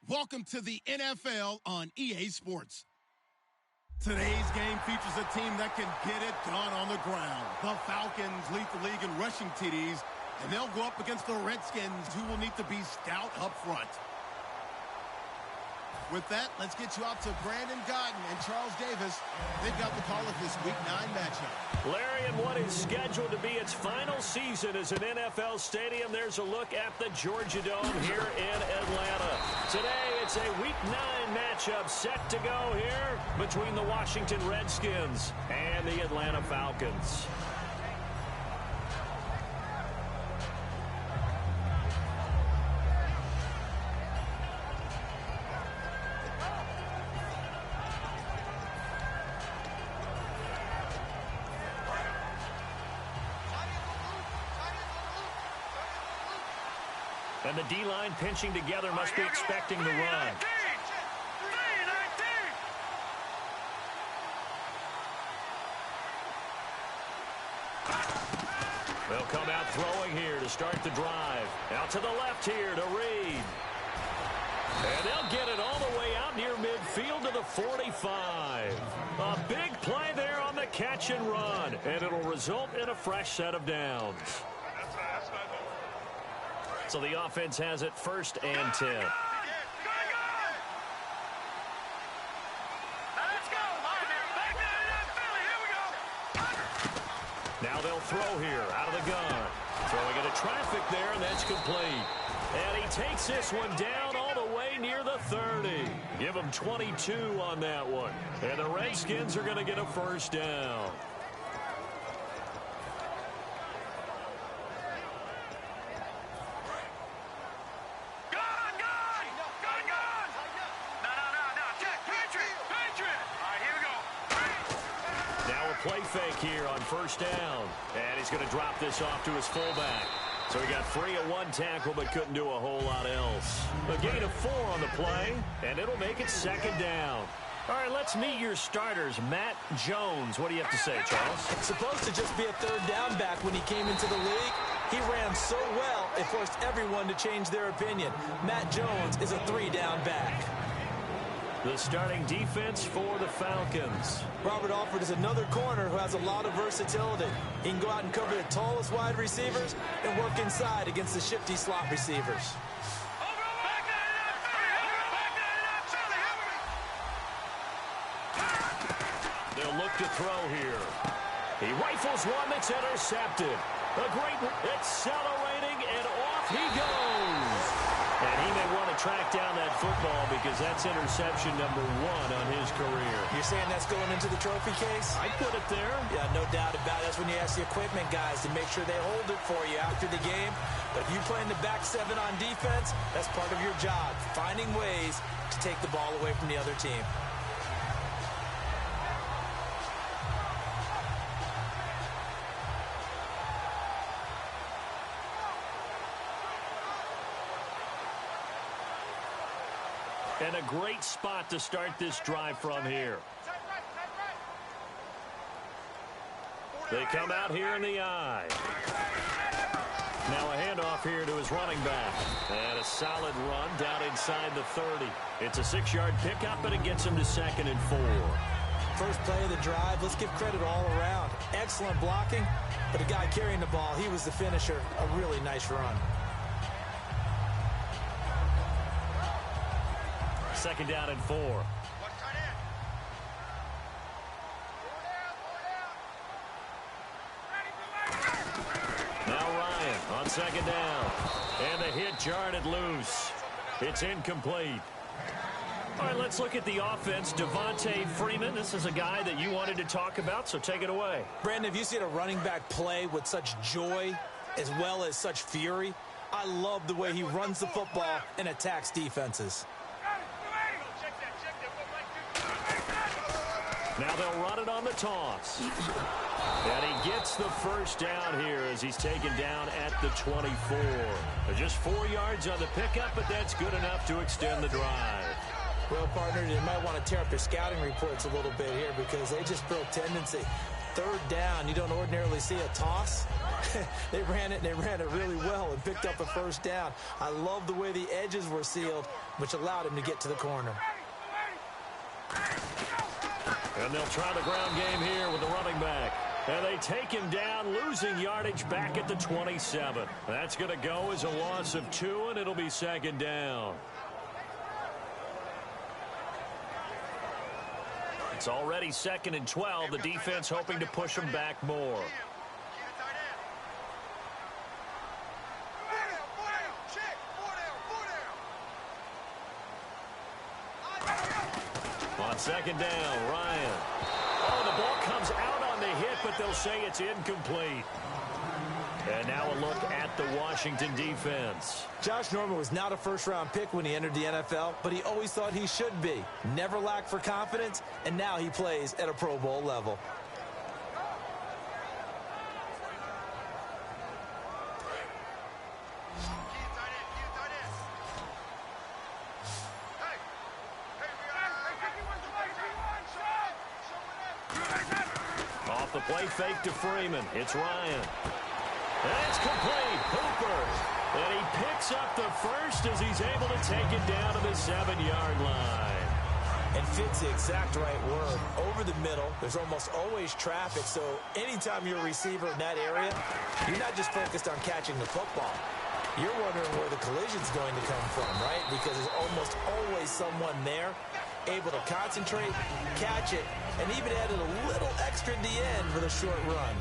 Welcome to the NFL on EA Sports. Today's game features a team that can get it done on the ground. The Falcons lead the league in rushing TDs, and they'll go up against the Redskins, who will need to be stout up front. With that, let's get you out to Brandon Godden and Charles Davis. They've got the call of this Week 9 matchup. Larry, in what is scheduled to be its final season as an NFL stadium, there's a look at the Georgia Dome here in Atlanta. Today, it's a Week 9 matchup set to go here between the Washington Redskins and the Atlanta Falcons. And the D-line pinching together must be expecting the run. They'll come out throwing here to start the drive. Out to the left here to Reed. And they'll get it all the way out near midfield to the 45. A big play there on the catch and run. And it'll result in a fresh set of downs. So the offense has it 1st and 10. Now they'll throw here out of the gun. Throwing into traffic there, and that's complete. And he takes this one down all the way near the 30. Give him 22 on that one. And the Redskins are going to get a 1st down. Play fake here on 1st down. And he's going to drop this off to his fullback. So he got free of one tackle but couldn't do a whole lot else. A gain of 4 on the play, and it'll make it 2nd down. All right, let's meet your starters. Matt Jones. What do you have to say, Charles? Supposed to just be a 3rd down back when he came into the league. He ran so well, it forced everyone to change their opinion. Matt Jones is a 3-down back. The starting defense for the Falcons. Robert Alford is another corner who has a lot of versatility. He can go out and cover the tallest wide receivers and work inside against the shifty slot receivers. They'll look to throw here. He rifles one that's intercepted. A great accelerating, and off he goes. And he may want to track down that football because that's interception number 1 on his career. You're saying that's going into the trophy case? I'd put it there. Yeah, no doubt about it. That's when you ask the equipment guys to make sure they hold it for you after the game. But if you play in the back 7 on defense, that's part of your job, finding ways to take the ball away from the other team. And a great spot to start this drive from here. They come out here in the eye. Now a handoff here to his running back. And a solid run down inside the 30. It's a 6-yard pickup, and it gets him to 2nd and 4. First play of the drive, let's give credit all around. Excellent blocking, but the guy carrying the ball, he was the finisher. A really nice run. 2nd down and 4. Now Ryan on 2nd down. And the hit jarred it loose. It's incomplete. All right, let's look at the offense. Devontae Freeman, this is a guy that you wanted to talk about, so take it away. Brandon, have you seen a running back play with such joy as well as such fury? I love the way he runs the football and attacks defenses. Now they'll run it on the toss. And he gets the 1st down here as he's taken down at the 24. Just 4 yards on the pickup, but that's good enough to extend the drive. Well, partner, they might want to tear up their scouting reports a little bit here because they just built tendency. third down, you don't ordinarily see a toss. They ran it, and they ran it really well and picked up a first down. I love the way the edges were sealed, which allowed him to get to the corner. And they'll try the ground game here with the running back. And they take him down, losing yardage back at the 27. That's going to go as a loss of 2, and it'll be second down. It's already 2nd and 12. The defense hoping to push him back more. On second down, Ryan. Oh, the ball comes out on the hit, but they'll say it's incomplete. And now a look at the Washington defense. Josh Norman was not a first-round pick when he entered the NFL, but he always thought he should be. Never lacked for confidence, and now he plays at a Pro Bowl level. Off the play fake to Freeman. It's Ryan. And it's complete. Hooper. And he picks up the first as he's able to take it down to the 7-yard line. And fits the exact right word. Over the middle, there's almost always traffic, so anytime you're a receiver in that area, you're not just focused on catching the football. You're wondering where the collision's going to come from, right? Because there's almost always someone there able to concentrate, catch it, and even added a little extra at the end with a short run.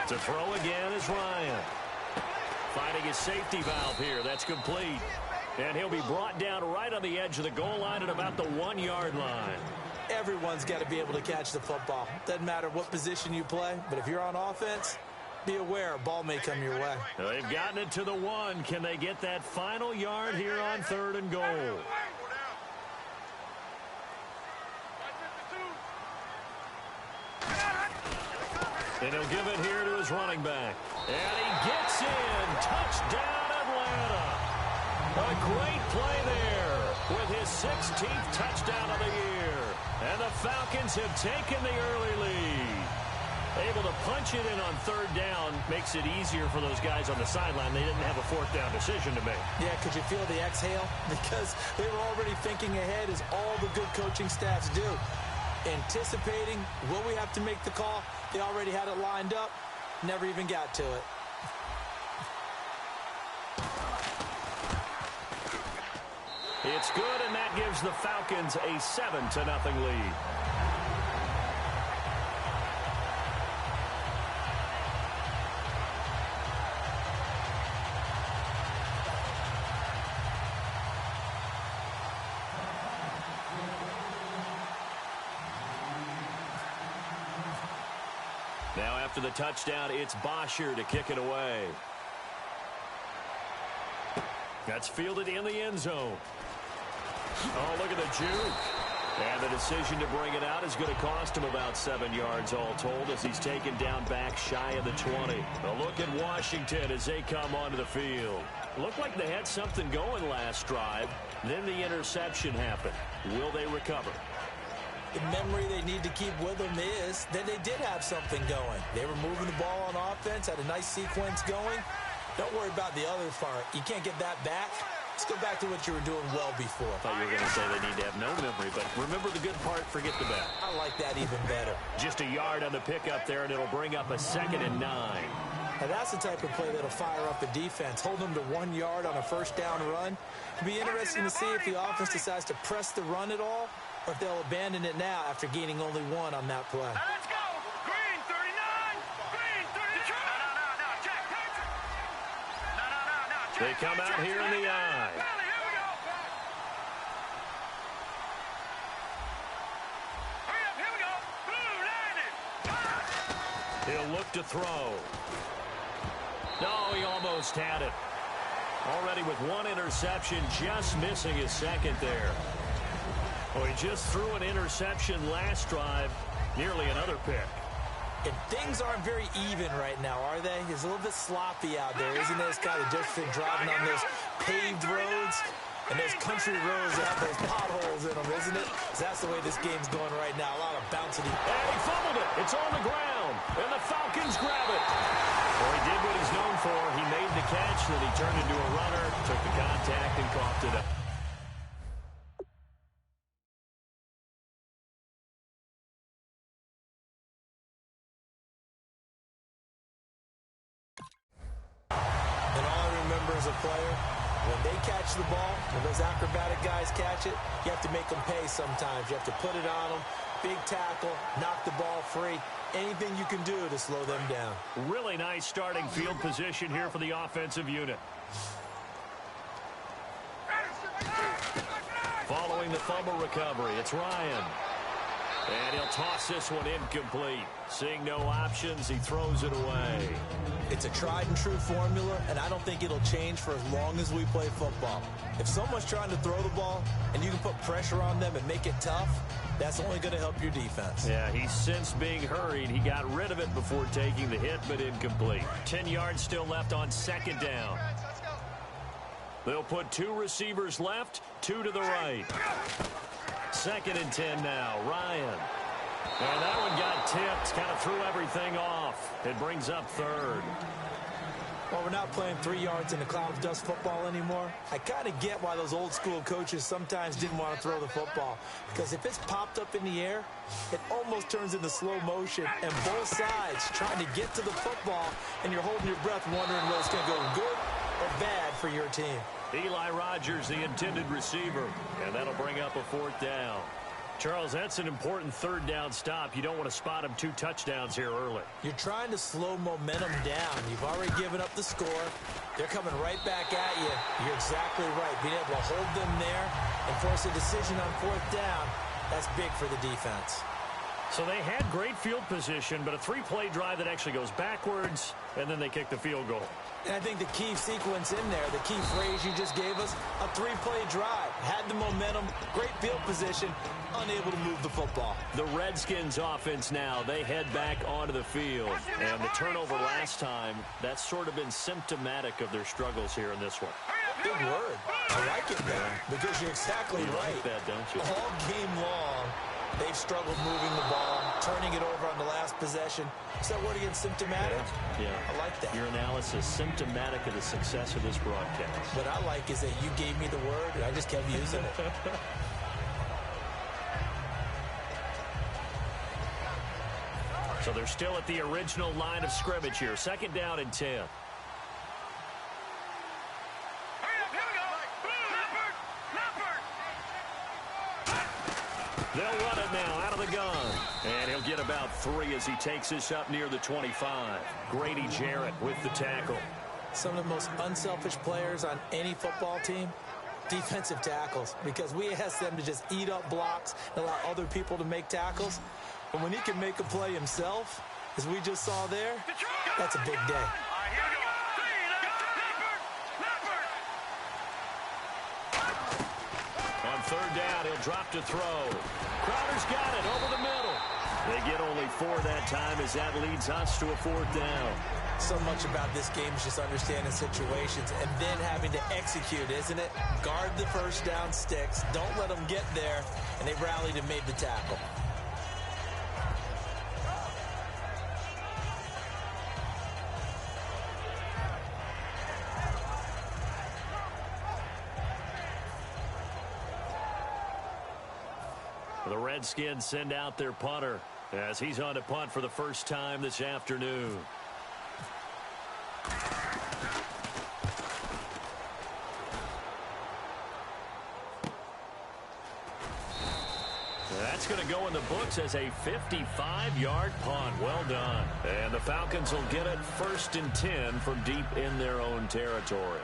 To throw again is Ryan. Finding his safety valve here. That's complete. And he'll be brought down right on the edge of the goal line at about the 1-yard line. Everyone's got to be able to catch the football. Doesn't matter what position you play, but if you're on offense, be aware a ball may come your way. They've gotten it to the 1. Can they get that final yard here on 3rd and goal? And he'll give it here to his running back. And he gets in. Touchdown, Atlanta. A great play there with his 16th touchdown of the year. And the Falcons have taken the early lead. Able to punch it in on 3rd down makes it easier for those guys on the sideline. They didn't have a 4th down decision to make. Yeah, could you feel the exhale? Because they were already thinking ahead, as all the good coaching staffs do. Anticipating, will we have to make the call? They already had it lined up, never even got to it. It's good, and that gives the Falcons a 7-0 lead. Now after the touchdown, it's Bosher to kick it away. That's fielded in the end zone. Oh, look at the juke. And the decision to bring it out is going to cost him about 7 yards all told as he's taken down back shy of the 20. A look at Washington as they come onto the field. Looked like they had something going last drive. Then the interception happened. Will they recover? The memory they need to keep with them is that they did have something going. They were moving the ball on offense, had a nice sequence going. Don't worry about the other part. You can't get that back. Let's go back to what you were doing well before. I thought you were going to say they need to have no memory, but remember the good part, forget the bad. I like that even better. Just a yard on the pickup there, and it'll bring up a 2nd and 9. Now that's the type of play that'll fire up the defense. Hold them to 1 yard on a first down run. It'll be interesting to see if the offense decides to press the run at all, or if they'll abandon it now after gaining only 1 on that play. Let's go! Green 39! Green 32! No, Jack! No, Jack! They come out here in the eye. Valley, here we go! Hurry up, here we go! He'll look to throw. No, he almost had it. Already with one interception, just missing his second there. Well, he just threw an interception last drive, nearly another pick. And things aren't very even right now, are they? It's a little bit sloppy out there, isn't it? It's kind of different driving on those paved roads and those country roads that have those potholes in them, isn't it? That's the way this game's going right now. A lot of bouncing. And he fumbled it. It's on the ground. And the Falcons grab it. Well, he did what he's known for. He made the catch, then he turned into a runner, took the contact, and coughed it up. And all I remember as a player, when they catch the ball, when those acrobatic guys catch it, you have to make them pay sometimes. You have to put it on them, big tackle, knock the ball free. Anything you can do to slow them down. Really nice starting field position here for the offensive unit. Following the fumble recovery, it's Ryan. And he'll toss this one incomplete. Seeing no options, he throws it away. It's a tried-and-true formula, and I don't think it'll change for as long as we play football. If someone's trying to throw the ball and you can put pressure on them and make it tough, that's only going to help your defense. Yeah, he's since being hurried. He got rid of it before taking the hit, but incomplete. 10 yards still left on second down. They'll put 2 receivers left, 2 to the right. 2nd and 10 now, Ryan. And that one got tipped, kind of threw everything off. It brings up 3rd. Well, we're not playing 3 yards in a cloud of dust football anymore. I kind of get why those old school coaches sometimes didn't want to throw the football. Because if it's popped up in the air, it almost turns into slow motion. And both sides trying to get to the football, and you're holding your breath wondering whether it's going to go good or bad for your team. Eli Rogers, the intended receiver. And that'll bring up a 4th down. Charles, that's an important 3rd down stop. You don't want to spot him 2 touchdowns here early. You're trying to slow momentum down. You've already given up the score. They're coming right back at you. You're exactly right. Being able to hold them there and force a decision on 4th down, that's big for the defense. So they had great field position, but a 3-play drive that actually goes backwards, and then they kick the field goal. And I think the key sequence in there, the key phrase you just gave us, a 3-play drive. Had the momentum, great field position, unable to move the football. The Redskins offense now, they head back onto the field. And the turnover last time, that's sort of been symptomatic of their struggles here in this one. Big word. I like it there because you're exactly right. You like that, don't you? All game long, they've struggled moving the ball, turning it over on the last possession. Is that word again, symptomatic? Yeah. I like that. Your analysis, symptomatic of the success of this broadcast. What I like is that you gave me the word, and I just kept using it. So they're still at the original line of scrimmage here. 2nd down and 10. They'll run it now out of the gun. And he'll get about 3 as he takes this up near the 25. Grady Jarrett with the tackle. Some of the most unselfish players on any football team, defensive tackles, because we ask them to just eat up blocks and allow other people to make tackles. But when he can make a play himself, as we just saw there, that's a big day. On 3rd down, he'll drop to throw. Crowder's got it over the middle. They get only 4 that time as that leads us to a 4th down. So much about this game is just understanding situations and then having to execute, isn't it? Guard the first down sticks. Don't let them get there. And they rallied and made the tackle. The Redskins send out their punter as he's on to punt for the first time this afternoon. That's going to go in the books as a 55-yard punt. Well done. And the Falcons will get it 1st and 10 from deep in their own territory.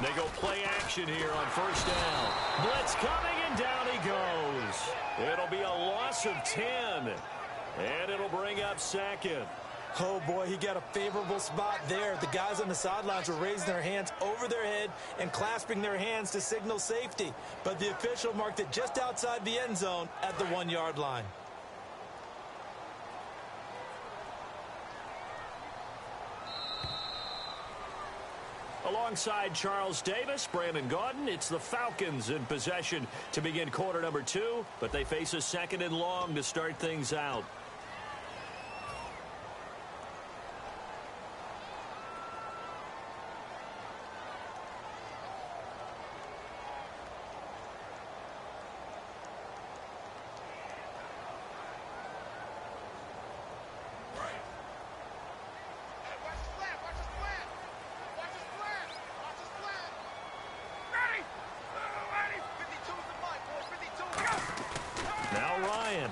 They go play action here on first down. Blitz coming, and down he goes. It'll be a loss of 10. And it'll bring up second. Oh, boy, he got a favorable spot there. The guys on the sidelines were raising their hands over their head and clasping their hands to signal safety. But the official marked it just outside the end zone at the 1-yard line. Alongside Charles Davis, Brandon Gaudin, it's the Falcons in possession to begin quarter number 2, but they face a 2nd and long to start things out.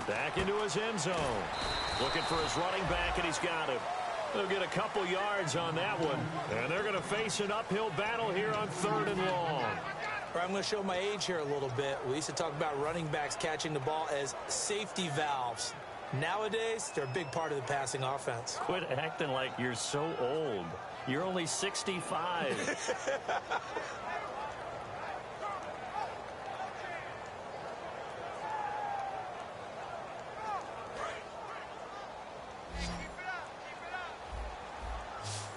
Back into his end zone. Looking for his running back, and he's got him. They'll get a couple yards on that one. And they're going to face an uphill battle here on 3rd and long. I'm going to show my age here a little bit. We used to talk about running backs catching the ball as safety valves. Nowadays, they're a big part of the passing offense. Quit acting like you're so old. You're only 65.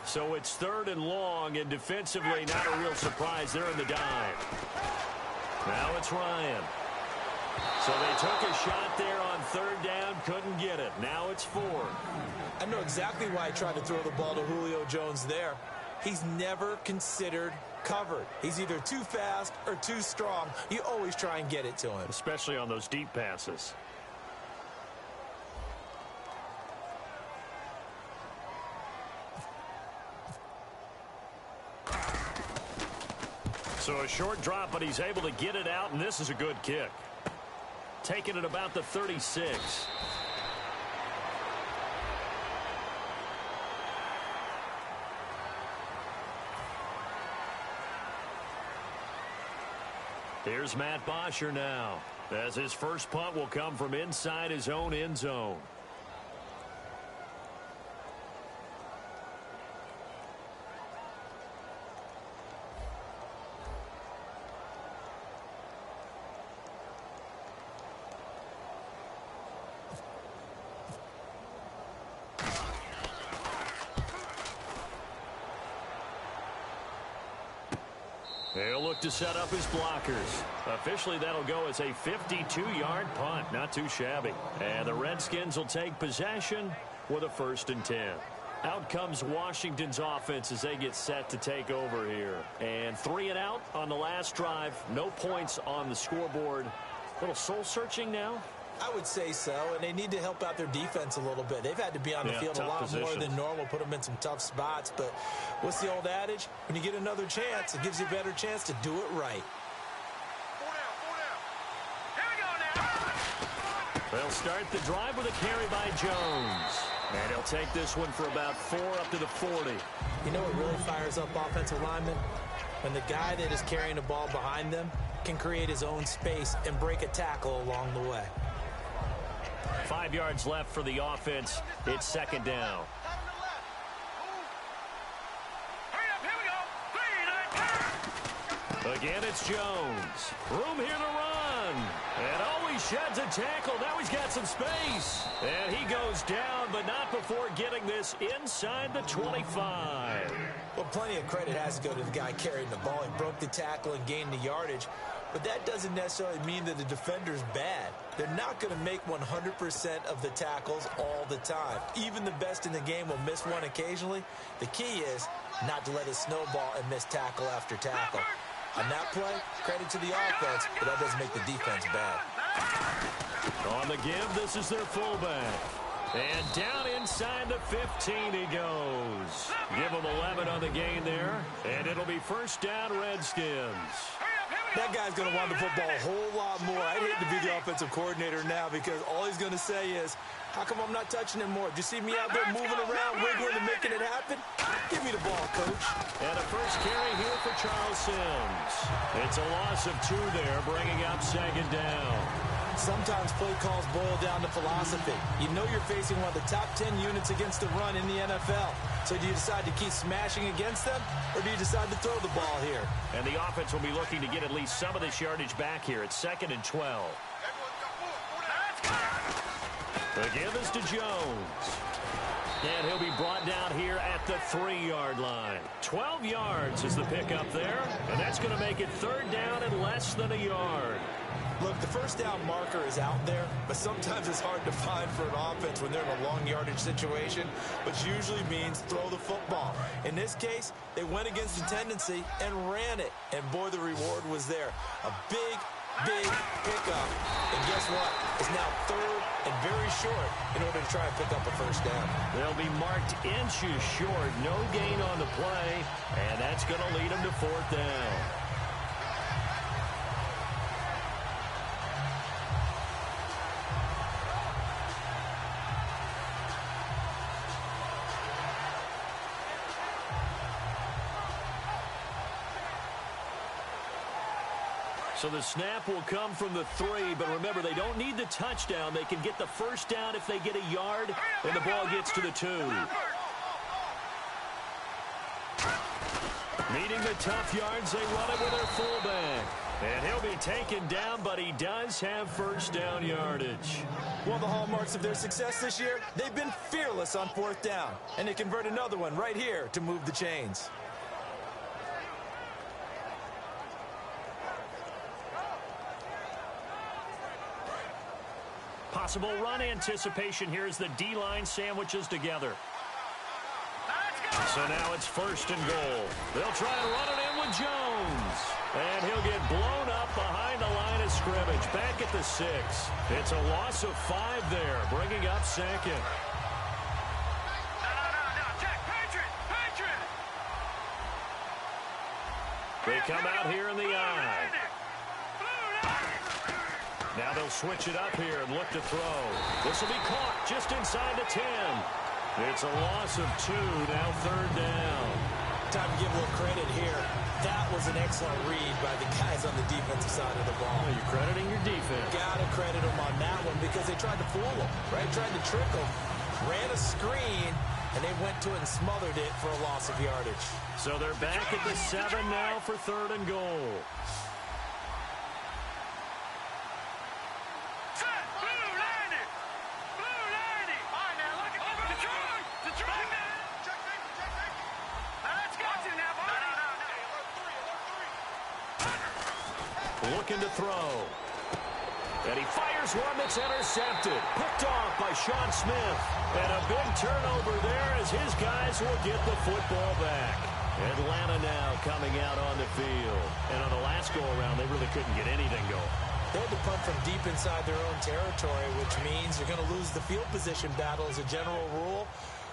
So it's 3rd and long, and defensively not a real surprise. They're in the dive. Now it's Ryan. So they took a shot there on 3rd down, couldn't get it. Now it's 4th. I know exactly why I tried to throw the ball to Julio Jones there. He's never considered covered. He's either too fast or too strong. You always try and get it to him. Especially on those deep passes. So a short drop, but he's able to get it out, and this is a good kick. Taking it about the 36. Here's Matt Bosher now, as his first punt will come from inside his own end zone. He'll look to set up his blockers. Officially, that'll go as a 52-yard punt. Not too shabby. And the Redskins will take possession with a 1st and 10. Out comes Washington's offense as they get set to take over here. And 3 and out on the last drive. No points on the scoreboard. A little soul-searching now. I would say so, and they need to help out their defense a little bit. They've had to be on the field a lot more than normal, put them in some tough spots. But what's the old adage? When you get another chance, it gives you a better chance to do it right. They'll start the drive with a carry by Jones. And he'll take this one for about 4 up to the 40. You know what really fires up offensive linemen? When the guy that is carrying the ball behind them can create his own space and break a tackle along the way. 5 yards left for the offense. It's 2nd down. Again, it's Jones. Room here to run. And oh, he sheds a tackle. Now he's got some space. And he goes down, but not before getting this inside the 25. Well, plenty of credit has to go to the guy carrying the ball. He broke the tackle and gained the yardage. But that doesn't necessarily mean that the defender's bad. They're not going to make 100% of the tackles all the time. Even the best in the game will miss one occasionally. The key is not to let it snowball and miss tackle after tackle. On that play, credit to the offense, but that doesn't make the defense bad. On the give, this is their fullback. And down inside the 15 he goes. Give him 11 on the gain there, and it'll be 1st down Redskins. That guy's going to want the football a whole lot more. I'd hate to be the offensive coordinator now because all he's going to say is, how come I'm not touching it more? Do you see me out there moving around, wiggling and making it happen? Give me the ball, coach. And a first carry here for Charles Sims. It's a loss of 2 there, bringing up second down. Sometimes play calls boil down to philosophy. You know you're facing one of the top 10 units against the run in the NFL. So do you decide to keep smashing against them, or do you decide to throw the ball here? And the offense will be looking to get at least some of this yardage back here. It's 2nd and 12. The give is to Jones. And he'll be brought down here at the 3-yard line. 12 yards is the pickup there, and that's going to make it 3rd down and less than a yard. Look, the first down marker is out there, but sometimes it's hard to find for an offense when they're in a long yardage situation, which usually means throw the football. In this case, they went against the tendency and ran it, and boy, the reward was there. A big pickup, and guess what? It's now 3rd and very short in order to try and pick up a first down. They'll be marked inches short, no gain on the play, and that's going to lead them to 4th down. So the snap will come from the 3, but remember, they don't need the touchdown. They can get the first down if they get a yard, and the ball gets to the 2. Needing the tough yards, they run it with their fullback. And he'll be taken down, but he does have first down yardage. One of the hallmarks of their success this year, they've been fearless on 4th down. And they convert another one right here to move the chains. Possible run anticipation here as the D-line sandwiches together. So now it's 1st and goal. They'll try and run it in with Jones. And he'll get blown up behind the line of scrimmage. Back at the 6. It's a loss of 5 there, bringing up 2nd. They come out here in the I. Now they'll switch it up here and look to throw. This will be caught just inside the 10. It's a loss of 2, now 3rd down. Time to give a little credit here. That was an excellent read by the guys on the defensive side of the ball. Well, you're crediting your defense. Got to credit them on that one because they tried to fool them, right? Tried to trick them. Ran a screen, and they went to it and smothered it for a loss of yardage. So they're back at the 7 now for 3rd and goal. Looking to throw. And he fires one that's intercepted. Picked off by Sean Smith. And a big turnover there as his guys will get the football back. Atlanta now coming out on the field. And on the last go-around, they really couldn't get anything going. They had to punt from deep inside their own territory, which means they're going to lose the field position battle as a general rule.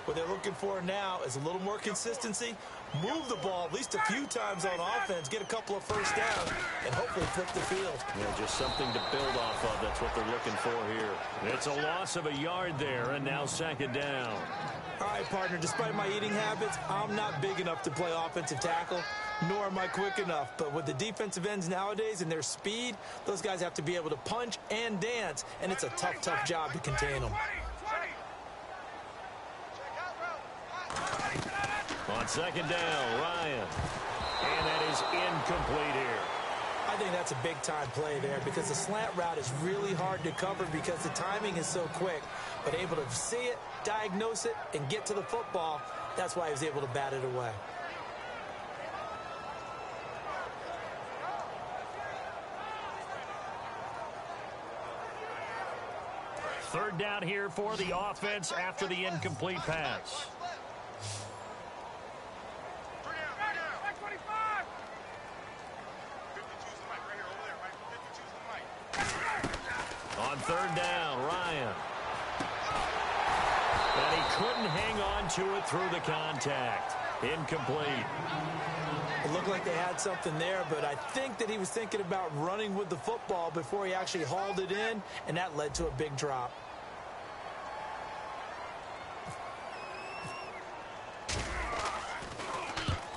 What they're looking for now is a little more consistency, move the ball at least a few times on offense, get a couple of first downs, and hopefully flip the field. Yeah, just something to build off of. That's what they're looking for here. It's a loss of a yard there, and now 2nd down. All right, partner, despite my eating habits, I'm not big enough to play offensive tackle, nor am I quick enough. But with the defensive ends nowadays and their speed, those guys have to be able to punch and dance, and it's a tough, tough job to contain them. On 2nd down, Ryan. And that is incomplete here. I think that's a big-time play there because the slant route is really hard to cover because the timing is so quick. But able to see it, diagnose it, and get to the football, that's why he was able to bat it away. Third down here for the offense after the incomplete pass. On 3rd down, Ryan. And he couldn't hang on to it through the contact. Incomplete. It looked like they had something there, but I think that he was thinking about running with the football before he actually hauled it in, and that led to a big drop.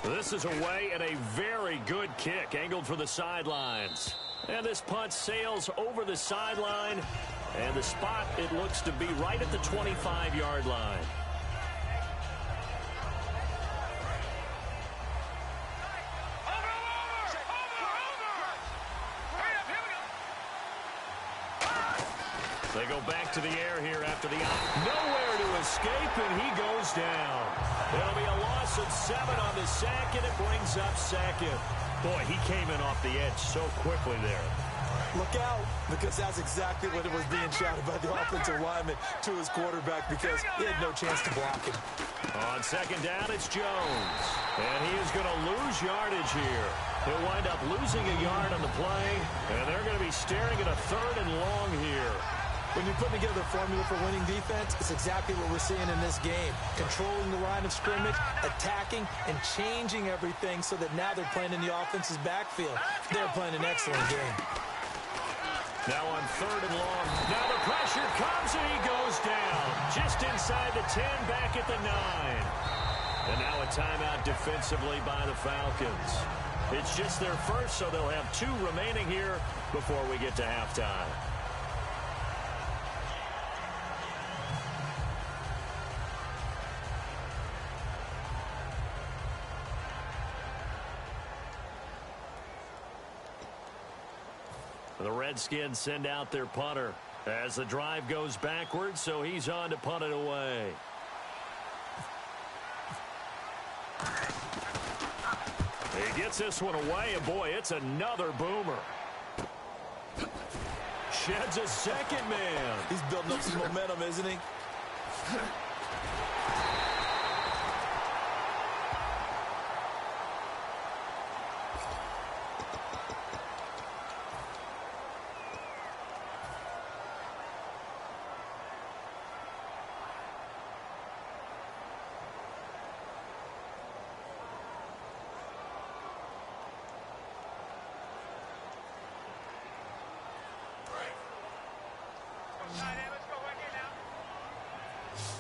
This is away and a very good kick, angled for the sidelines. And this punt sails over the sideline, and the spot, it looks to be right at the 25-yard line. They go back to the air here after the out. Nowhere to escape, and he goes down. It'll be a loss of 7 on the sack, and it brings up second. Boy, he came in off the edge so quickly there. Look out, because that's exactly what it was being shouted by the offensive lineman to his quarterback, because he had no chance to block him. On second down, it's Jones. And he is going to lose yardage here. He'll wind up losing a yard on the play, and they're going to be staring at a 3rd and long here. When you're putting together a formula for winning defense, it's exactly what we're seeing in this game. Controlling the line of scrimmage, attacking, and changing everything so that now they're playing in the offense's backfield. They're playing an excellent game. Now on 3rd and long. Now the pressure comes, and he goes down. Just inside the 10, back at the 9. And now a timeout defensively by the Falcons. It's just their first, so they'll have 2 remaining here before we get to halftime. The Redskins send out their punter as the drive goes backwards, so he's on to punt it away. He gets this one away, and boy, it's another boomer. Sheds a second man. He's building up some momentum, isn't he?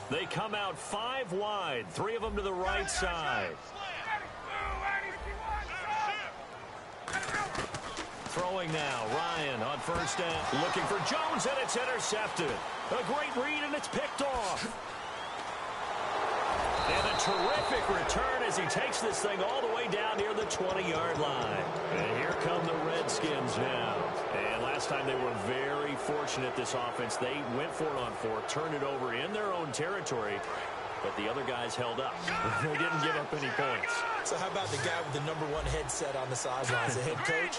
They come out 5 wide, 3 of them to the right side. Throwing now, Ryan on first down. Looking for Jones, and it's intercepted. A great read, and it's picked off. And a terrific return as he takes this thing all the way down near the 20-yard line. And here come the Redskins now. And last time they were very fortunate, this offense. They went for it on 4, turned it over in their own territory, but the other guys held up. They didn't give up any points. So how about the guy with the #1 headset on the sidelines, the head coach?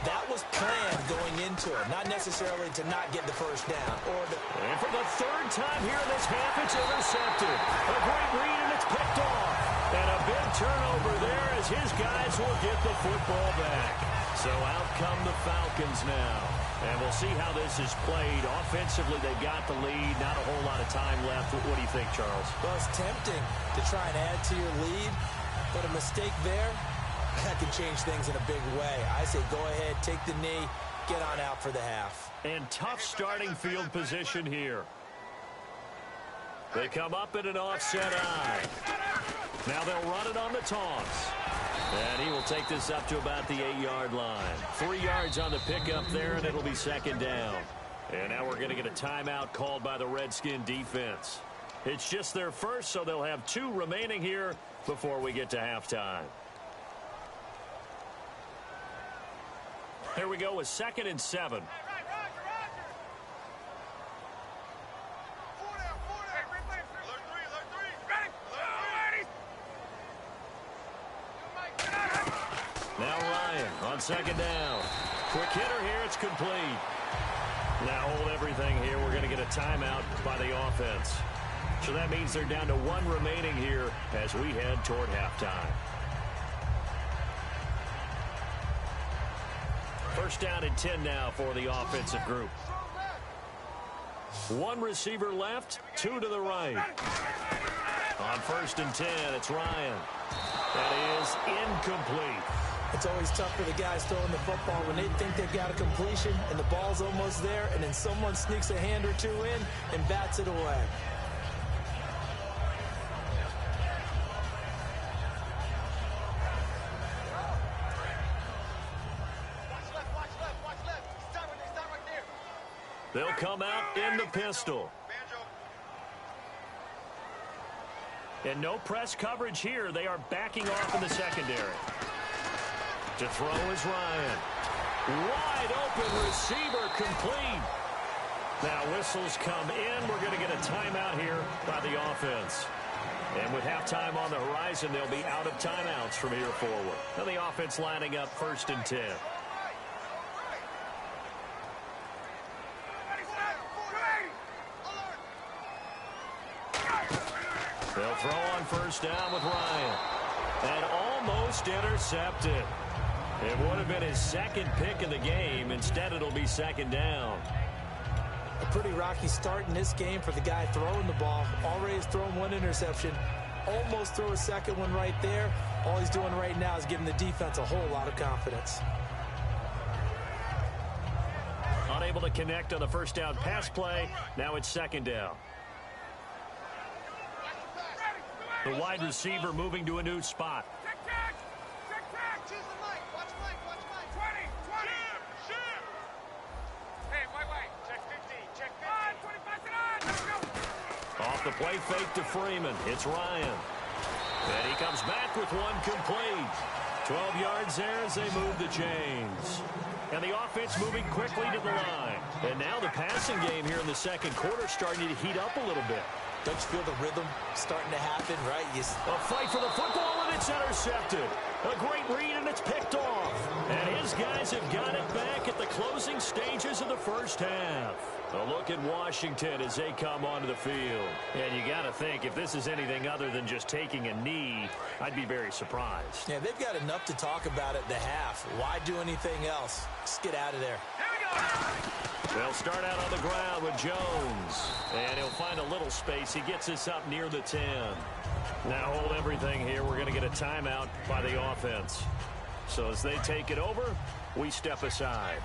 That was planned going into it, not necessarily to not get the first down. And for the 3rd time here in this half, it's intercepted. A great read, and it's picked off. And a big turnover there as his guys will get the football back. So out come the Falcons now. And we'll see how this is played. Offensively, they've got the lead. Not a whole lot of time left. What do you think, Charles? Well, it's tempting to try and add to your lead, but a mistake there, that can change things in a big way. I say go ahead, take the knee, get on out for the half. And tough starting field position here. They come up in an offset eye. Now they'll run it on the toss. And he will take this up to about the 8-yard line. 3 yards on the pickup there, and it'll be 2nd down. And now we're going to get a timeout called by the Redskin defense. It's just their first, so they'll have 2 remaining here before we get to halftime. Here we go with 2nd and 7. Now Ryan on 2nd down. Quick hitter here, it's complete. Now hold everything here. We're going to get a timeout by the offense. So that means they're down to 1 remaining here as we head toward halftime. First down and 10 now for the offensive group. 1 receiver left, 2 to the right. On 1st and 10, it's Ryan. That is incomplete. It's always tough for the guys throwing the football when they think they've got a completion and the ball's almost there, and then someone sneaks a hand or two in and bats it away. They'll come out in the pistol. And no press coverage here. They are backing off in the secondary. To throw is Ryan. Wide open receiver complete. Now whistles come in. We're going to get a timeout here by the offense. And with halftime on the horizon, they'll be out of timeouts from here forward. Now the offense lining up 1st and 10. They'll throw on 1st down with Ryan. And almost intercepted. It would have been his 2nd pick of the game. Instead, it'll be 2nd down. A pretty rocky start in this game for the guy throwing the ball. Already has thrown 1 interception. Almost threw a 2nd one right there. All he's doing right now is giving the defense a whole lot of confidence. Unable to connect on the 1st down pass play. Now it's 2nd down. The wide receiver moving to a new spot. Off the play fake to Freeman. It's Ryan. And he comes back with 1 complete. 12 yards there as they move the chains. And the offense moving quickly to the line. And now the passing game here in the 2nd quarter starting to heat up a little bit. Don't you feel the rhythm starting to happen, right? A fight for the football, and it's intercepted. A great read, and it's picked off. And his guys have got it back at the closing stages of the 1st half. A look at Washington as they come onto the field. And you got to think, if this is anything other than just taking a knee, I'd be very surprised. Yeah, they've got enough to talk about at the half. Why do anything else? Just get out of there. They'll start out on the ground with Jones. And he'll find a little space. He gets us up near the 10. Now hold everything here. We're going to get a timeout by the offense. So as they take it over, we step aside.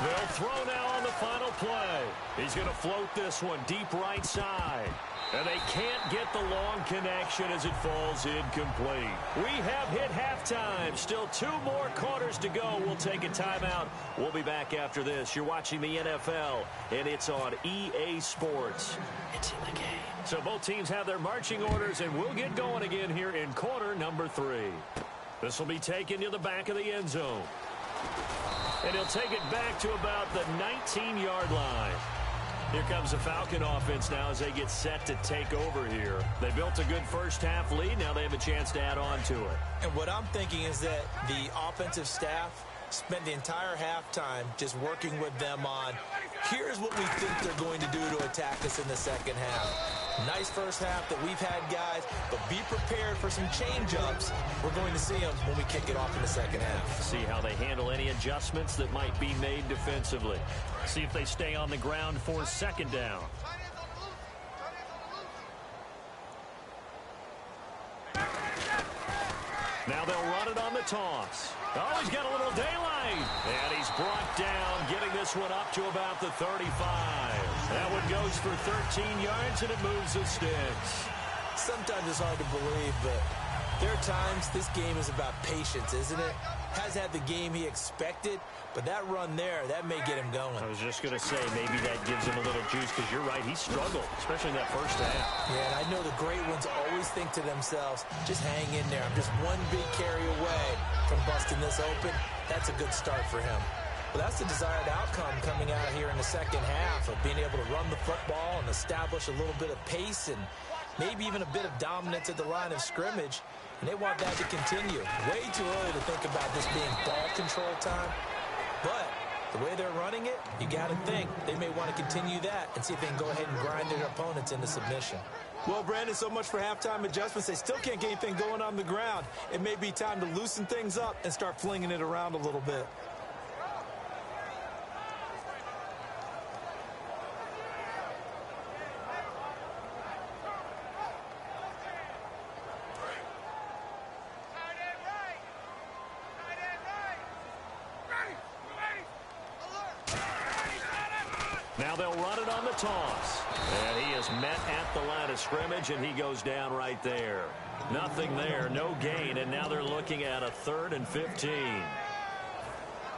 They'll throw now on the final play. He's going to float this one deep right side. And they can't get the long connection as it falls incomplete. We have hit halftime. Still 2 more quarters to go. We'll take a timeout. We'll be back after this. You're watching the NFL, and it's on EA Sports. It's in the game. So both teams have their marching orders, and we'll get going again here in quarter number 3. This will be taken to the back of the end zone. And he'll take it back to about the 19-yard line. Here comes the Falcon offense now as they get set to take over here. They built a good 1st half lead. Now they have a chance to add on to it. And what I'm thinking is that the offensive staff spent the entire halftime just working with them on, here's what we think they're going to do to attack us in the 2nd half. Nice 1st half that we've had, guys, but be prepared for some change-ups. We're going to see them when we kick it off in the 2nd half. See how they handle any adjustments that might be made defensively. See if they stay on the ground for 2nd down. Now they'll run it on the toss. Oh, he's got a little daylight. And he's brought down, getting this one up to about the 35. That one goes for 13 yards, and it moves the sticks. Sometimes it's hard to believe, but there are times this game is about patience, isn't it? Has had the game he expected, but that run there, that may get him going. I was just going to say, maybe that gives him a little juice, because you're right, he struggled, especially in that 1st half. Yeah, and I know the great ones always think to themselves, just hang in there. I'm just one big carry away from busting this open. That's a good start for him. Well, that's the desired outcome coming out here in the 2nd half of being able to run the football and establish a little bit of pace and maybe even a bit of dominance at the line of scrimmage. And they want that to continue. Way too early to think about this being ball control time. But the way they're running it, you got to think they may want to continue that and see if they can go ahead and grind their opponents into submission. Well, Brandon, so much for halftime adjustments. They still can't get anything going on the ground. It may be time to loosen things up and start flinging it around a little bit. Now they'll run it on the toss. And he is met at the line of scrimmage, and he goes down right there. Nothing there, no gain, and now they're looking at a 3rd and 15.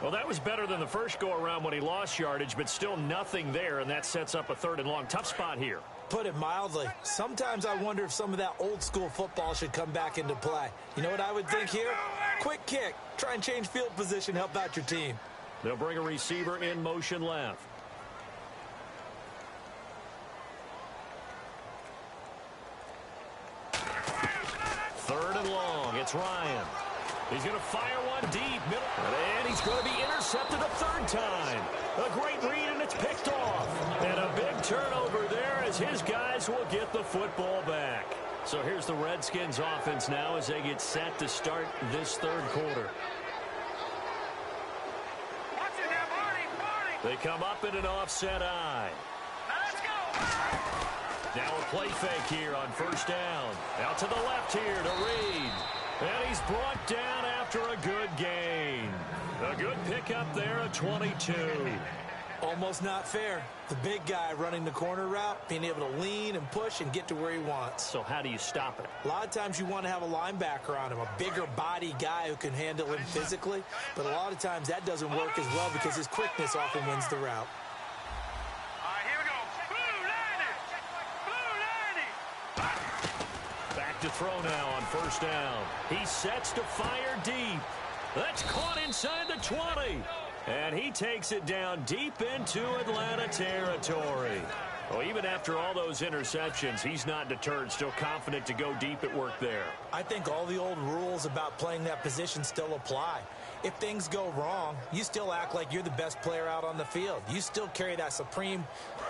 Well, that was better than the first go-around when he lost yardage, but still nothing there, and that sets up a 3rd and long. Tough spot here. Put it mildly. Sometimes I wonder if some of that old-school football should come back into play. You know what I would think here? Quick kick. Try and change field position, help out your team. They'll bring a receiver in motion left. Third and long. It's Ryan. He's going to fire one deep. And he's going to be intercepted a 3rd time. A great read, and it's picked off. And a big turnover there as his guys will get the football back. So here's the Redskins offense now as they get set to start this 3rd quarter. They come up in an offset eye. Let's go. Now a play fake here on 1st down. Out to the left here to Reed. And he's brought down after a good gain. A good pickup there, a 22. Almost not fair. The big guy running the corner route, being able to lean and push and get to where he wants. So how do you stop it? A lot of times you want to have a linebacker on him, a bigger body guy who can handle him physically. But a lot of times that doesn't work as well because his quickness often wins the route. All right, here we go. Blue 90. Back to throw now on 1st down. He sets to fire deep. That's caught inside the 20. And he takes it down deep into Atlanta territory. Well, even after all those interceptions, he's not deterred, still confident to go deep at work there. I think all the old rules about playing that position still apply. If things go wrong, you still act like you're the best player out on the field. You still carry that supreme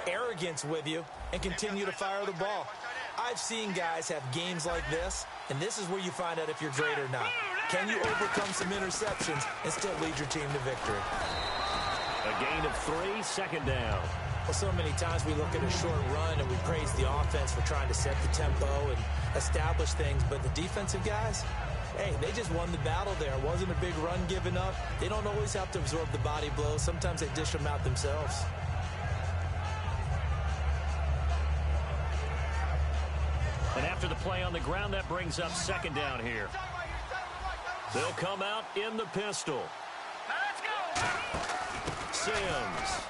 arrogance with you and continue to fire the ball. I've seen guys have games like this, and this is where you find out if you're great or not. Can you overcome some interceptions and still lead your team to victory? A gain of 3, 2nd down. Well, so many times we look at a short run and we praise the offense for trying to set the tempo and establish things, but the defensive guys, hey, they just won the battle there. It wasn't a big run given up. They don't always have to absorb the body blows. Sometimes they dish them out themselves. And after the play on the ground, that brings up 2nd down here. They'll come out in the pistol. Let's go. Sims.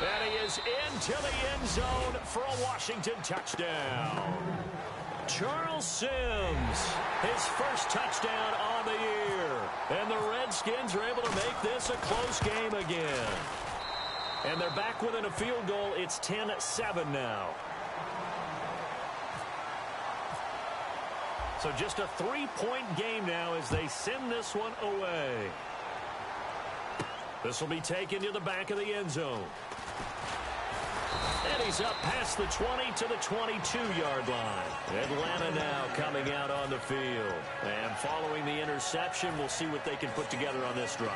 And he is into the end zone for a Washington touchdown. Charles Sims, his first touchdown on the year. And the Redskins are able to make this a close game again. And they're back within a field goal. It's 10-7 now. So just a 3-point game now as they send this one away. This will be taken to the back of the end zone. And he's up past the 20 to the 22-yard line. Atlanta now coming out on the field. And following the interception, we'll see what they can put together on this drive.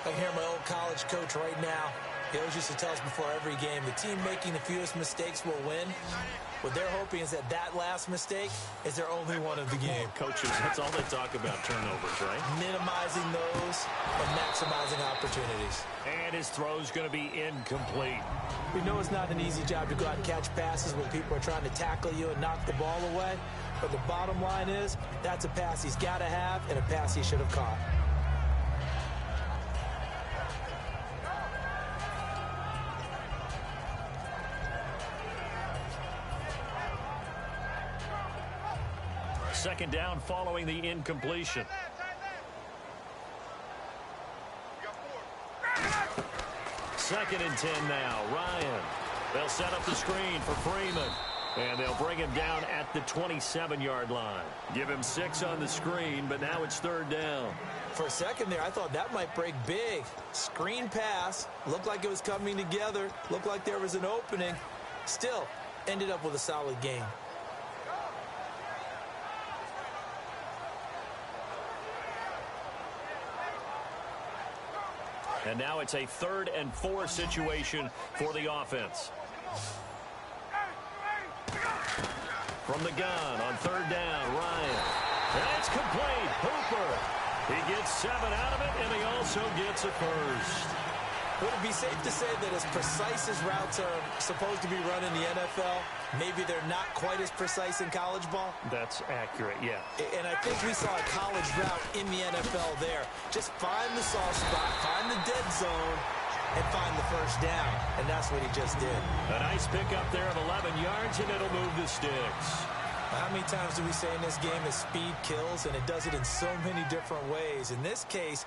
I hear my old college coach right now. He always used to tell us before every game, the team making the fewest mistakes will win. What they're hoping is that that last mistake is their only one of the game. Coaches, that's all they talk about, turnovers, right? Minimizing those and maximizing opportunities. And his throw's going to be incomplete. We know it's not an easy job to go out and catch passes when people are trying to tackle you and knock the ball away. But the bottom line is, that's a pass he's got to have and a pass he should have caught. Second down following the incompletion. Second and 10 now. Ryan. They'll set up the screen for Freeman. And they'll bring him down at the 27-yard line. Give him 6 on the screen, but now it's 3rd down. For a second there, I thought that might break big. Screen pass. Looked like it was coming together. Looked like there was an opening. Still, ended up with a solid game. And now it's a 3rd and 4 situation for the offense. From the gun on 3rd down, Ryan. And it's complete. Hooper. He gets 7 out of it, and he also gets a first. Would it be safe to say that as precise as routes are supposed to be run in the NFL, maybe they're not quite as precise in college ball? That's accurate, yeah. And I think we saw a college route in the NFL there. Just find the soft spot, find the dead zone, and find the first down. And that's what he just did. A nice pickup there of 11 yards, and it'll move the sticks. How many times do we say in this game that speed kills, and it does it in so many different ways? In this case,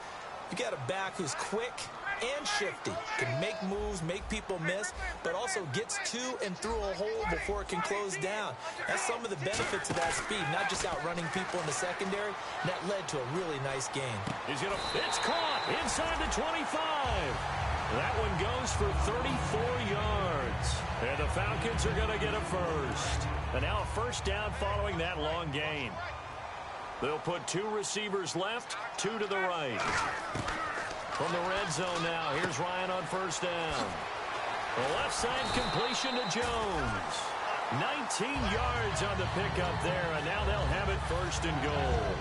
you got a back who's quick and shifty, can make moves, make people miss, but also gets to and through a hole before it can close down. That's some of the benefits of that speed, not just outrunning people in the secondary. And that led to a really nice game. It's caught inside the 25. That one goes for 34 yards. And the Falcons are going to get a first. And now a first down following that long gain. They'll put 2 receivers left, 2 to the right. From the red zone now, here's Ryan on first down. The left side completion to Jones. 19 yards on the pickup there, and now they'll have it first and goal.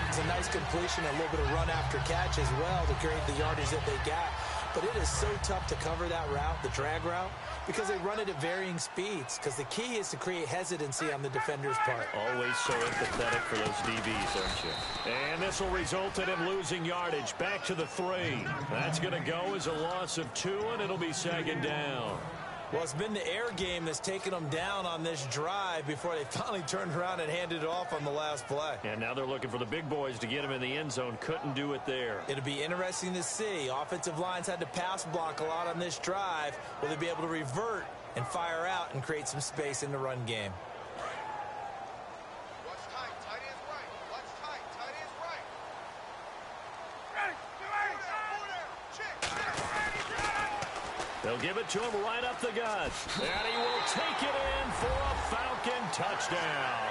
It's a nice completion, a little bit of run after catch as well to create the yardage that they got. But it is so tough to cover that route, the drag route, because they run it at varying speeds. Because the key is to create hesitancy on the defender's part. Always so empathetic for those DBs, aren't you? And this will result in him losing yardage. Back to the 3. That's going to go as a loss of 2, and it'll be second down. Well, it's been the air game that's taken them down on this drive before they finally turned around and handed it off on the last play. And now they're looking for the big boys to get him in the end zone. Couldn't do it there. It'll be interesting to see. Offensive lines had to pass block a lot on this drive. Will they be able to revert and fire out and create some space in the run game? They'll give it to him right up the gut. And he will take it in for a Falcon touchdown.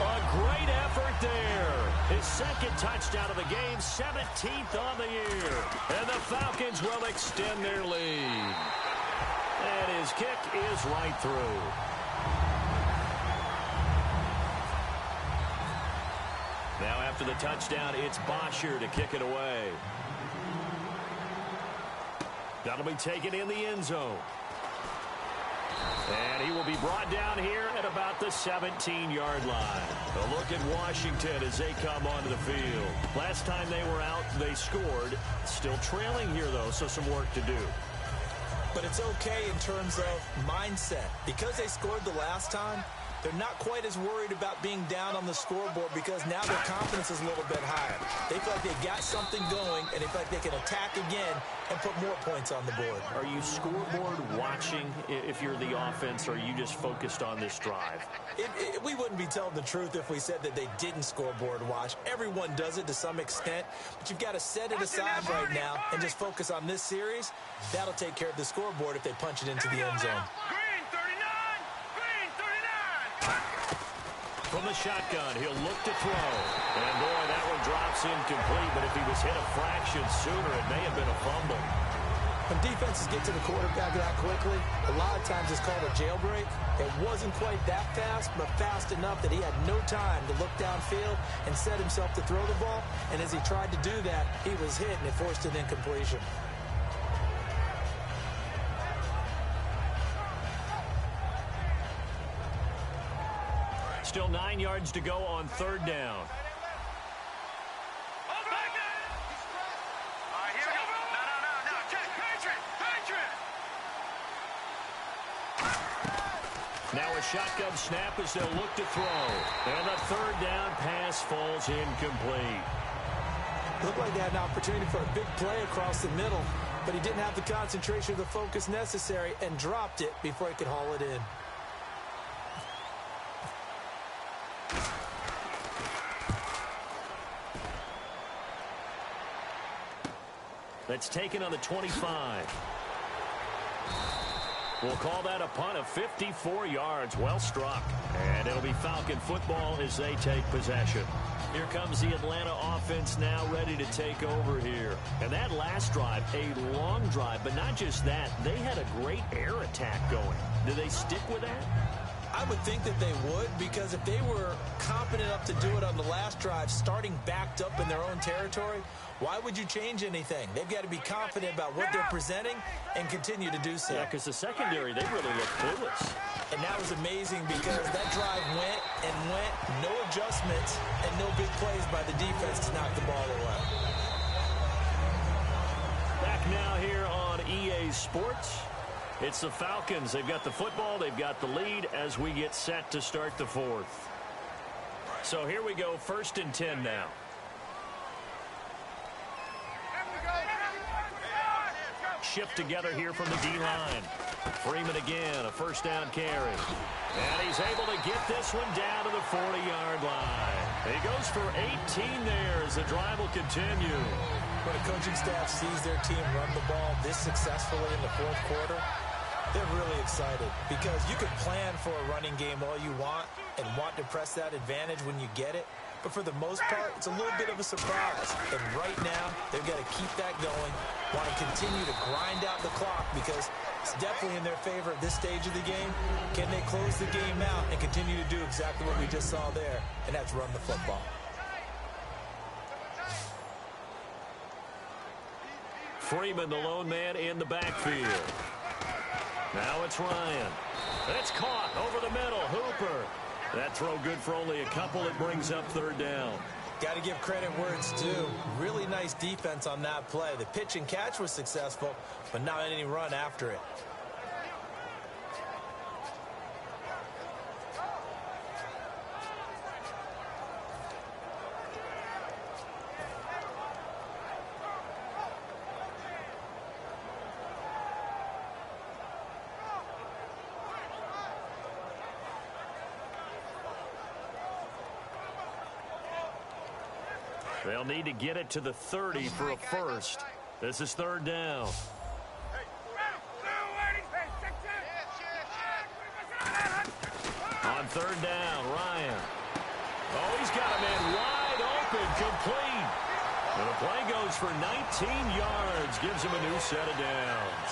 A great effort there. His second touchdown of the game, 17th on the year. And the Falcons will extend their lead. And his kick is right through. Now after the touchdown, it's Bosher to kick it away. That'll be taken in the end zone. And he will be brought down here at about the 17-yard line. A look at Washington as they come onto the field. Last time they were out, they scored. Still trailing here, though, so some work to do. But it's okay in terms of mindset. Because they scored the last time, they're not quite as worried about being down on the scoreboard because now their confidence is a little bit higher. They feel like they've got something going, and they feel like they can attack again and put more points on the board. Are you scoreboard watching if you're the offense, or are you just focused on this drive? We wouldn't be telling the truth if we said that they didn't scoreboard watch. Everyone does it to some extent, but you've got to set it aside right now and just focus on this series. That'll take care of the scoreboard if they punch it into the end zone. From the shotgun, he'll look to throw. And, boy, that one drops incomplete. But if he was hit a fraction sooner, it may have been a fumble. When defenses get to the quarterback that quickly, a lot of times it's called a jailbreak. It wasn't quite that fast, but fast enough that he had no time to look downfield and set himself to throw the ball. And as he tried to do that, he was hit, and it forced an incompletion. Still 9 yards to go on third down. Now a shotgun snap as they'll look to throw. And the third down pass falls incomplete. Looked like they had an opportunity for a big play across the middle, but he didn't have the concentration or the focus necessary and dropped it before he could haul it in. That's taken on the 25. We'll call that a punt of 54 yards. Well struck. And it'll be Falcon football as they take possession. Here comes the Atlanta offense now ready to take over here. And that last drive, a long drive, but not just that. They had a great air attack going. Do they stick with that? I would think that they would, because if they were confident enough to do it on the last drive, starting backed up in their own territory, why would you change anything? They've got to be confident about what they're presenting and continue to do so. Yeah, because the secondary, they really look clueless. And that was amazing because that drive went and went, no adjustments, and no big plays by the defense to knock the ball away. Back now here on EA Sports. It's the Falcons. They've got the football. They've got the lead as we get set to start the fourth. So here we go, 1st and 10 now. Shift together here from the D-line. Freeman again, a 1st down carry. And he's able to get this one down to the 40-yard line. He goes for 18 there as the drive will continue. When a coaching staff sees their team run the ball this successfully in the fourth quarter, they're really excited, because you can plan for a running game all you want and want to press that advantage when you get it. But for the most part, it's a little bit of a surprise. And right now, they've got to keep that going, want to continue to grind out the clock, because it's definitely in their favor at this stage of the game. Can they close the game out and continue to do exactly what we just saw there, and that's run the football. Freeman, the lone man in the backfield. Now it's Ryan. It's caught over the middle. Hooper. That throw good for only a couple. It brings up 3rd down. Got to give credit where it's due. Really nice defense on that play. The pitch and catch was successful, but not any run after it. They'll need to get it to the 30 for a first. This is 3rd down. On 3rd down, Ryan. Oh, he's got a man wide open, complete. And the play goes for 19 yards, gives him a new set of downs.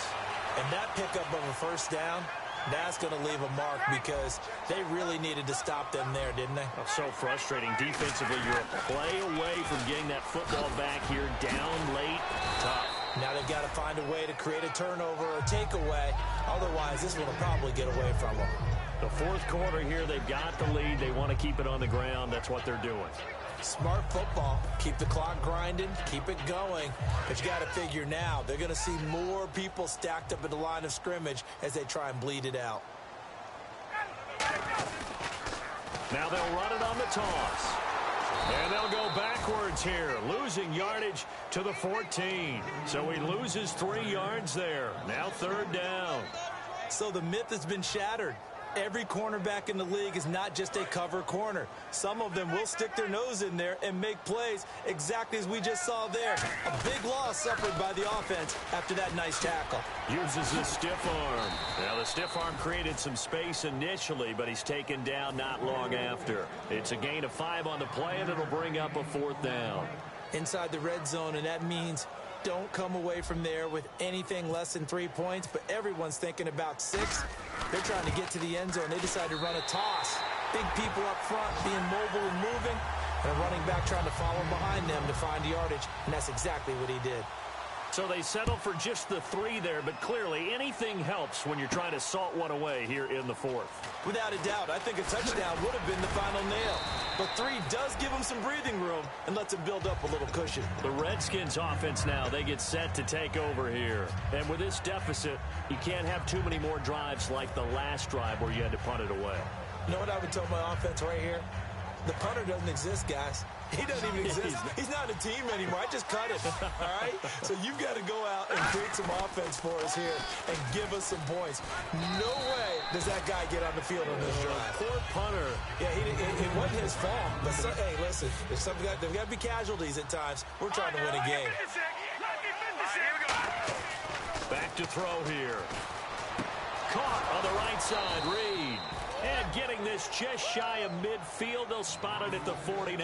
And that pickup of a 1st down, that's going to leave a mark, because they really needed to stop them there, didn't they? Oh, so frustrating. Defensively, you're a play away from getting that football back here, down late, tough. Now they've got to find a way to create a turnover or takeaway. Otherwise, this one will probably get away from them. The fourth quarter here, they've got the lead. They want to keep it on the ground. That's what they're doing. Smart football. Keep the clock grinding. Keep it going. But you got to figure now, they're going to see more people stacked up at the line of scrimmage as they try and bleed it out. Now they'll run it on the toss. And they'll go backwards here, losing yardage to the 14. So he loses 3 yards there. Now 3rd down. So the myth has been shattered. Every cornerback in the league is not just a cover corner. Some of them will stick their nose in there and make plays exactly as we just saw there. A big loss suffered by the offense after that nice tackle. Uses his stiff arm. Now the stiff arm created some space initially, but he's taken down not long after. It's a gain of 5 on the play, and it'll bring up a 4th down. Inside the red zone, and that means don't come away from there with anything less than 3 points, but everyone's thinking about 6. They're trying to get to the end zone. They decide to run a toss. Big people up front being mobile and moving, and a running back trying to follow behind them to find yardage, and that's exactly what he did. So they settle for just the 3 there, but clearly anything helps when you're trying to salt one away here in the 4th. Without a doubt, I think a touchdown would have been the final nail. But 3 does give them some breathing room and lets them build up a little cushion. The Redskins offense now, they get set to take over here. And with this deficit, you can't have too many more drives like the last drive where you had to punt it away. You know what I would tell my offense right here? The punter doesn't exist, guys. He doesn't even exist. He's not a team anymore. I just cut him, all right? So you've got to go out and create some offense for us here and give us some points. No way does that guy get on the field on this drive. Poor punter. Yeah, it wasn't his fault. But hey, listen, there's got to be casualties at times. We're trying to win a game. Back to throw here. Caught on the right side, Reed. And getting this just shy of midfield, they'll spot it at the 49.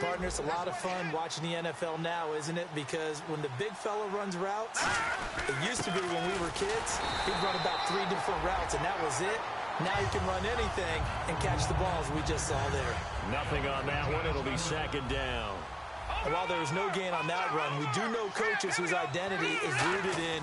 Partner, it's a lot of fun watching the NFL now, isn't it? Because when the big fella runs routes, it used to be when we were kids, he'd run about 3 different routes, and that was it. Now you can run anything and catch the ball, as we just saw there. Nothing on that one. It'll be second down. And while there was no gain on that run, we do know coaches whose identity is rooted in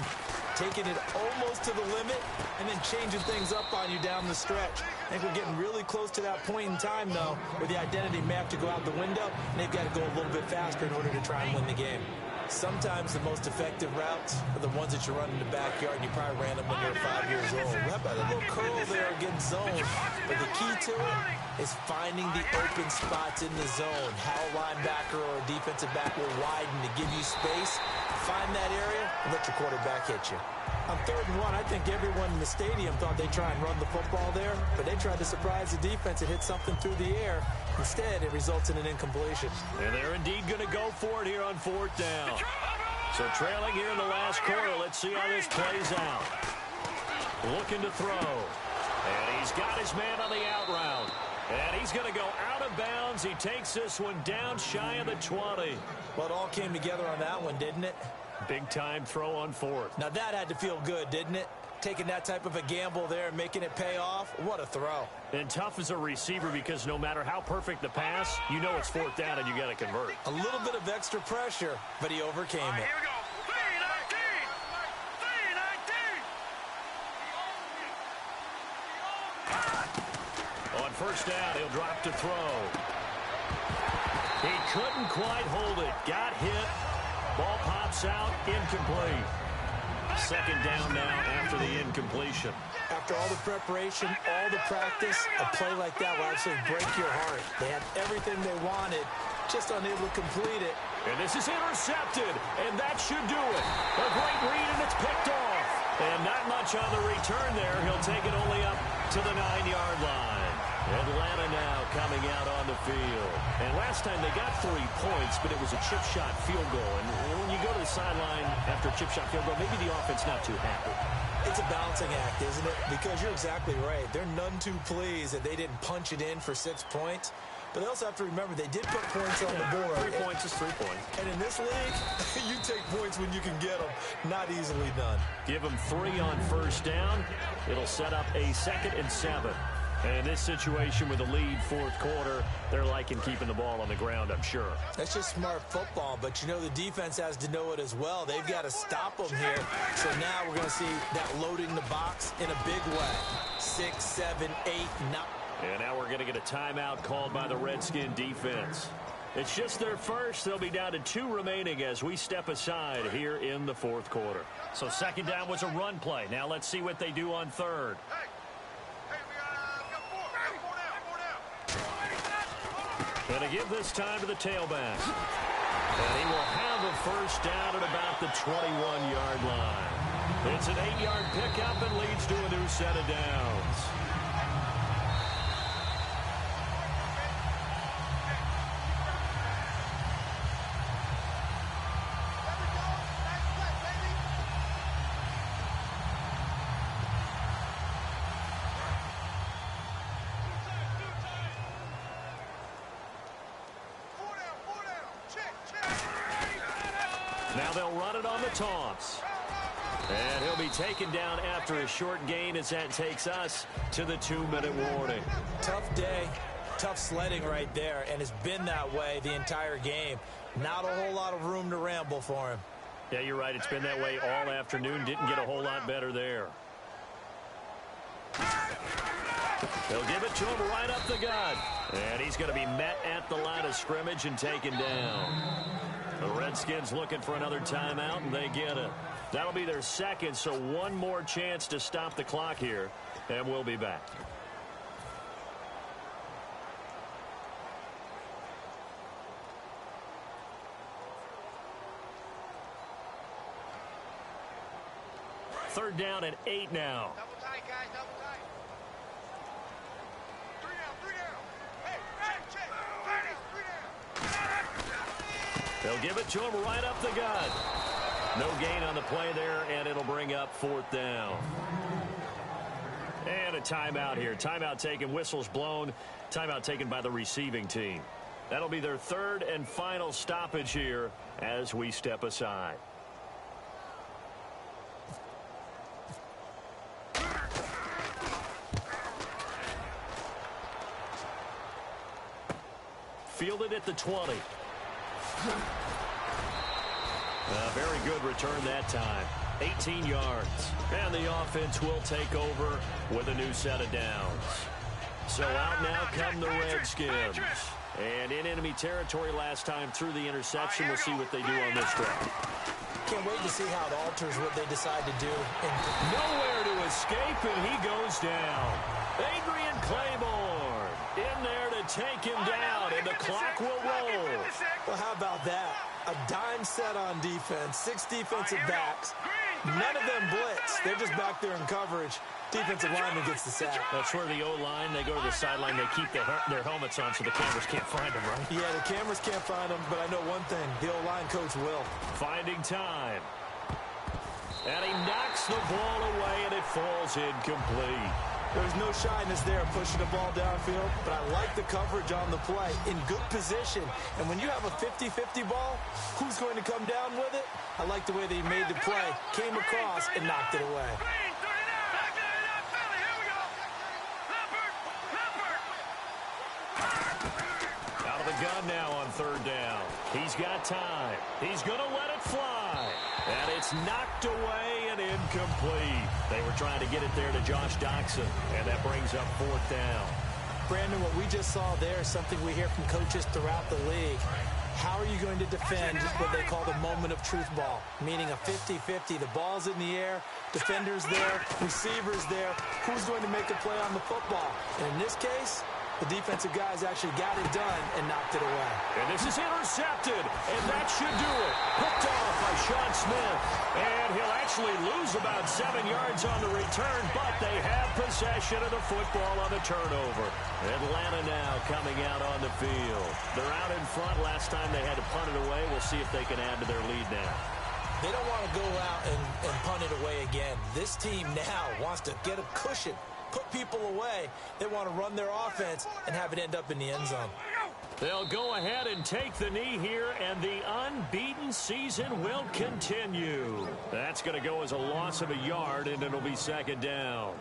taking it almost to the limit and then changing things up on you down the stretch. I think we're getting really close to that point in time, though, where the identity may have to go out the window, and they've got to go a little bit faster in order to try and win the game. Sometimes the most effective routes are the ones that you run in the backyard, and you probably ran them when you were 5 years old. How about a little curl there against zone? But the key to it is finding the open spots in the zone. How a linebacker or a defensive back will widen to give you space. Find that area and let your quarterback hit you. On 3rd and 1, I think everyone in the stadium thought they'd try and run the football there, but they tried to surprise the defense and hit something through the air. Instead, it results in an incompletion. And they're indeed going to go for it here on 4th down. So trailing here in the last quarter, let's see how this plays out. Looking to throw. And he's got his man on the out route. And he's going to go out of bounds. He takes this one down shy of the 20. Well, it all came together on that one, didn't it? Big-time throw on 4th. Now, that had to feel good, didn't it? Taking that type of a gamble there and making it pay off. What a throw. And tough as a receiver because no matter how perfect the pass, you know it's 4th down and you got to convert. A little bit of extra pressure, but he overcame it. Here we go. 3-19. 3-19. On 1st down, he'll drop to throw. He couldn't quite hold it. Got hit. Ball pops out. Incomplete. 2nd down now after the incompletion. After all the preparation, all the practice, a play like that will actually break your heart. They had everything they wanted, just unable to complete it. And this is intercepted, and that should do it. A great read, and it's picked off. And not much on the return there. He'll take it only up to the 9-yard line. Atlanta now coming out on the field. And last time they got 3 points, but it was a chip shot field goal. And when you go to the sideline after a chip shot field goal, maybe the offense not too happy. It's a balancing act, isn't it? Because you're exactly right. They're none too pleased that they didn't punch it in for 6 points. But they also have to remember they did put points on the board. 3 points is 3 points. And in this league, you take points when you can get them. Not easily done. Give them 3 on 1st down. It'll set up a 2nd and 7. And in this situation with a lead 4th quarter, they're liking keeping the ball on the ground, I'm sure. That's just smart football, but you know the defense has to know it as well. They've got to stop them here. So now we're going to see that loading the box in a big way. 6, 7, 8, 9. And now we're going to get a timeout called by the Redskin defense. It's just their first. They'll be down to 2 remaining as we step aside here in the 4th quarter. So 2nd down was a run play. Now let's see what they do on 3rd. Going to give this time to the tailback. And he will have a 1st down at about the 21-yard line. It's an 8-yard pickup and leads to a new set of downs. Now they'll run it on the toss. And he'll be taken down after a short gain as that takes us to the 2-minute warning. Tough day, tough sledding right there, and it's been that way the entire game. Not a whole lot of room to ramble for him. Yeah, you're right. It's been that way all afternoon. Didn't get a whole lot better there. They'll give it to him right up the gut. And he's going to be met at the line of scrimmage and taken down. The Redskins looking for another timeout, and they get it. That'll be their 2nd, so 1 more chance to stop the clock here, and we'll be back. Third down and 8 now. Double tight, guys, double tight. 3 down. Hey, check. 3 down. They'll give it to him right up the gut. No gain on the play there, and it'll bring up 4th down. And a timeout here. Timeout taken, whistles blown. Timeout taken by the receiving team. That'll be their 3rd and final stoppage here as we step aside. fielded at the 20. A very good return that time. 18 yards. And the offense will take over with a new set of downs. So out now come the Redskins. And in enemy territory last time through the interception. We'll see what they do on this drive. Can't wait to see how it alters what they decide to do. Nowhere to escape, and he goes down. Adrian Claiborne in there to take him down, and the clock will roll. Well, how about that? A dime set on defense, 6 defensive backs. None of them blitz. They're just back there in coverage. Defensive lineman gets the sack. That's where the O-line, they go to the sideline, they keep their helmets on so the cameras can't find them, right? Yeah, the cameras can't find them, but I know one thing. The O-line coach will. Finding time. And he knocks the ball away, and it falls incomplete. There's no shyness there pushing the ball downfield, but I like the coverage on the play. In good position. And when you have a 50-50 ball, who's going to come down with it? I like the way that he made the play, came across, and knocked it away. Out of the gun now on third down. He's got time. He's going to let it fly. And it's knocked away and incomplete. They were trying to get it there to Josh Doxson, and that brings up fourth down. Brandon, what we just saw there is something we hear from coaches throughout the league. How are you going to defend what they call the moment of truth ball, meaning a 50-50? The ball's in the air, defenders there, receivers there. Who's going to make a play on the football? And in this case, the defensive guys actually got it done and knocked it away. And this is intercepted, and that should do it. Picked off by Sean Smith. And he'll actually lose about 7 yards on the return, but they have possession of the football on the turnover. Atlanta now coming out on the field. They're out in front. Last time they had to punt it away. We'll see if they can add to their lead now. They don't want to go out and punt it away again. This team now wants to get a cushion, put people away. They want to run their offense and have it end up in the end zone. They'll go ahead and take the knee here, and the unbeaten season will continue. That's going to go as a loss of a yard, and it'll be second down.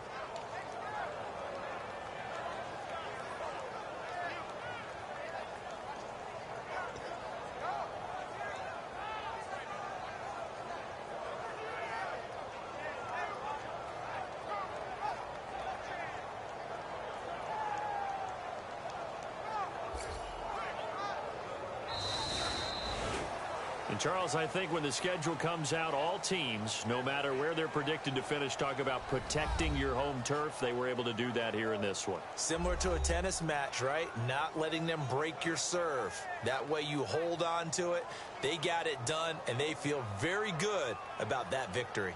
And Charles, I think when the schedule comes out, all teams, no matter where they're predicted to finish, talk about protecting your home turf. They were able to do that here in this one. Similar to a tennis match, right? Not letting them break your serve. That way you hold on to it. They got it done, and they feel very good about that victory.